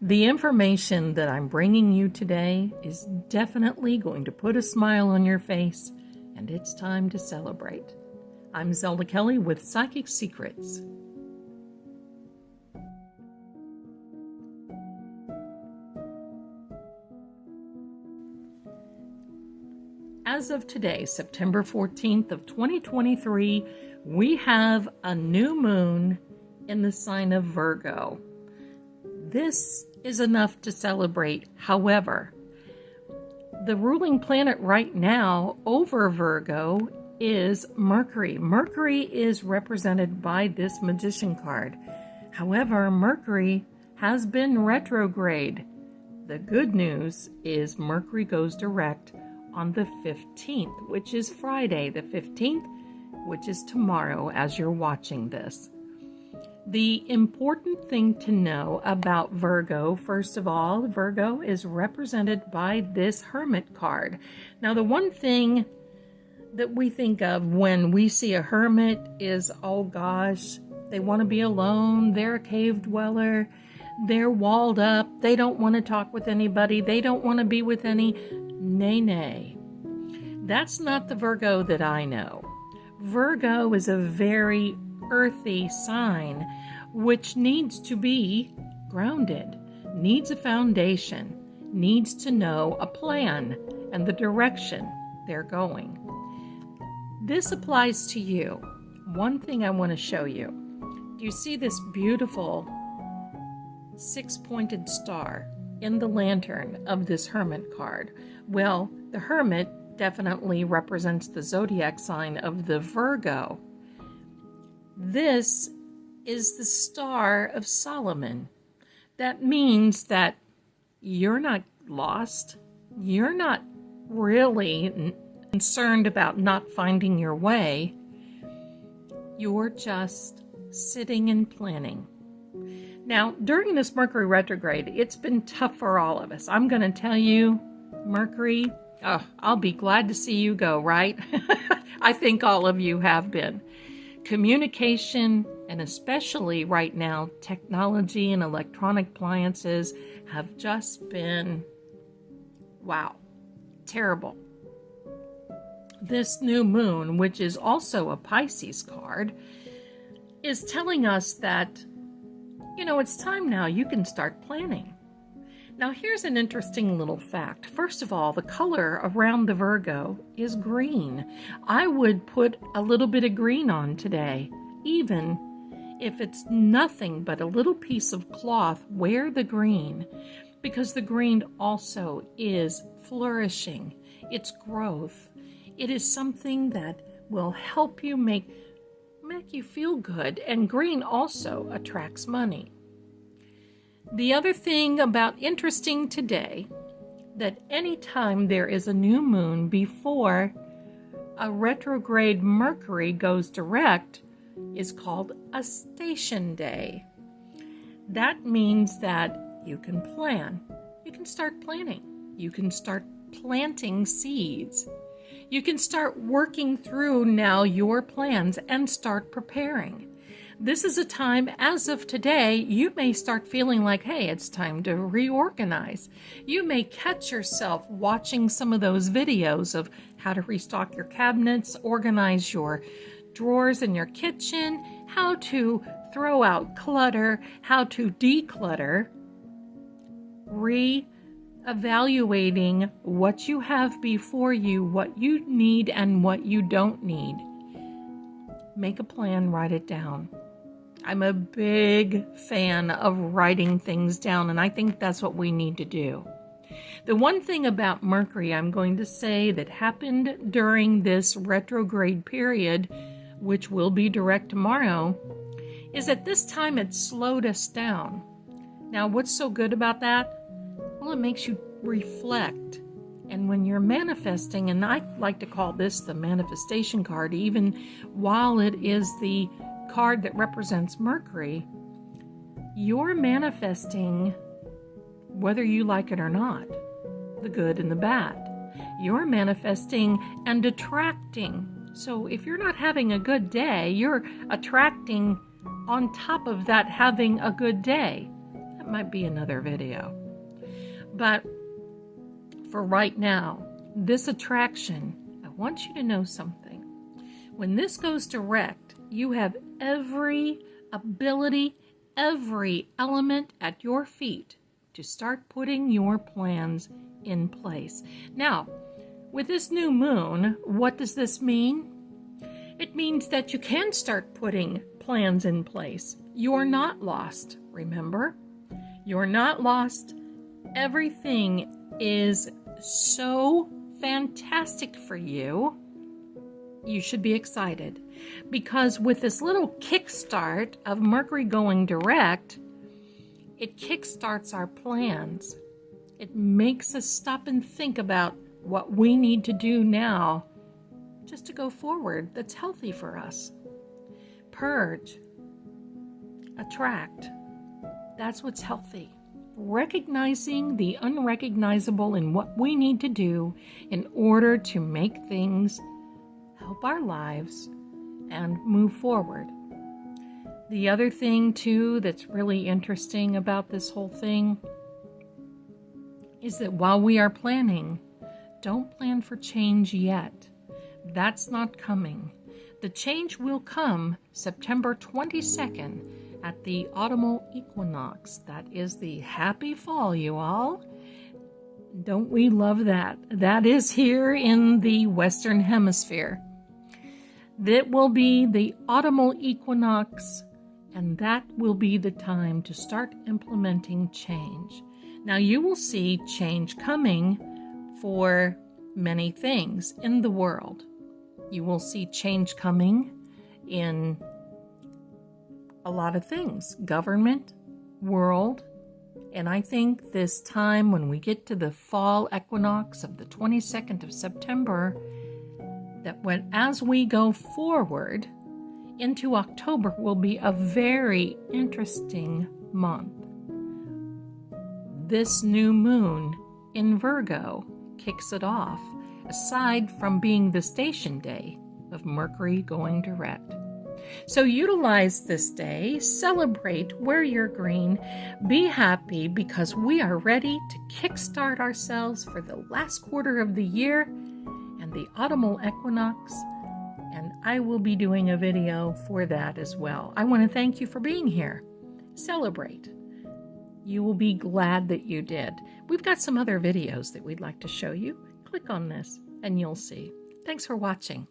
The information that I'm bringing you today is definitely going to put a smile on your face, and it's time to celebrate. I'm Zelda Kelly with Psychic Secrets. As of today, September 14th of 2023, we have a new moon in the sign of Virgo. This is enough to celebrate. However, the ruling planet right now over Virgo is Mercury. Mercury is represented by this Magician card. However, Mercury has been retrograde. The good news is Mercury goes direct on the 15th, which is Friday the 15th, which is tomorrow as you're watching this. The important thing to know about Virgo, first of all, Virgo is represented by this Hermit card. Now, the one thing that we think of when we see a hermit is, oh gosh, they want to be alone, they're a cave dweller, they're walled up, they don't want to talk with anybody, they don't want to be with any. Nay. That's not the Virgo that I know. Virgo is a very earthy sign, which needs to be grounded, needs a foundation, needs to know a plan and the direction they're going. This applies to you. One thing I want to show you. Do you see this beautiful six-pointed star in the lantern of this Hermit card? Well, the Hermit definitely represents the zodiac sign of the Virgo. This is the Star of Solomon. That means that you're not lost. You're not really concerned about not finding your way. You're just sitting and planning. Now, during this Mercury retrograde, it's been tough for all of us. I'm going to tell you, Mercury, I'll be glad to see you go, right? I think all of you have been. Communication, and especially right now, technology and electronic appliances have just been, wow, terrible. This new moon, which is also a Pisces card, is telling us that, it's time now. You can start planning. Now, here's an interesting little fact. First of all, the color around the Virgo is green. I would put a little bit of green on today. Even if it's nothing but a little piece of cloth, wear the green, because the green also is flourishing. It's growth. It is something that will help you make you feel good, and green also attracts money. The other thing about interesting today, that anytime there is a new moon before a retrograde Mercury goes direct, is called a station day. That means that you can plan. You can start planning. You can start planting seeds. You can start working through now your plans and start preparing. This is a time, as of today, you may start feeling like, hey, it's time to reorganize. You may catch yourself watching some of those videos of how to restock your cabinets, organize your drawers in your kitchen, how to throw out clutter, how to declutter, evaluating what you have before you, what you need and what you don't need. Make a plan, write it down. I'm a big fan of writing things down, and I think that's what we need to do. The one thing about Mercury I'm going to say that happened during this retrograde period, which will be direct tomorrow, is at this time it slowed us down. Now, what's so good about that? Well, it makes you reflect. And when you're manifesting, and I like to call this the manifestation card, even while it is the card that represents Mercury, you're manifesting whether you like it or not, the good and the bad. You're manifesting and attracting. So if you're not having a good day, you're attracting on top of that having a good day. That might be another video. But for right now, this attraction, I want you to know something. When this goes direct, you have every ability, every element at your feet to start putting your plans in place. Now, with this new moon, what does this mean? It means that you can start putting plans in place. You're not lost, remember? You're not lost. Everything is so fantastic for you. You should be excited because with this little kickstart of Mercury going direct, it kickstarts our plans. It makes us stop and think about what we need to do now just to go forward that's healthy for us. Purge, attract, that's what's healthy. Recognizing the unrecognizable in what we need to do in order to make things help our lives and move forward. The other thing too that's really interesting about this whole thing is that while we are planning, don't plan for change yet. That's not coming. The change will come September 22nd at the autumnal equinox. That is the happy fall, you all. Don't we love that? That is here in the Western Hemisphere. That will be the autumnal equinox, and that will be the time to start implementing change. Now you will see change coming for many things in the world. You will see change coming in a lot of things, government, world, and I think this time when we get to the fall equinox of the 22nd of September, that as we go forward into October will be a very interesting month. This new moon in Virgo kicks it off, aside from being the station day of Mercury going direct. So utilize this day, celebrate, wear your green, be happy because we are ready to kickstart ourselves for the last quarter of the year and the autumnal equinox, and I will be doing a video for that as well. I want to thank you for being here. Celebrate. You will be glad that you did. We've got some other videos that we'd like to show you. Click on this and you'll see. Thanks for watching.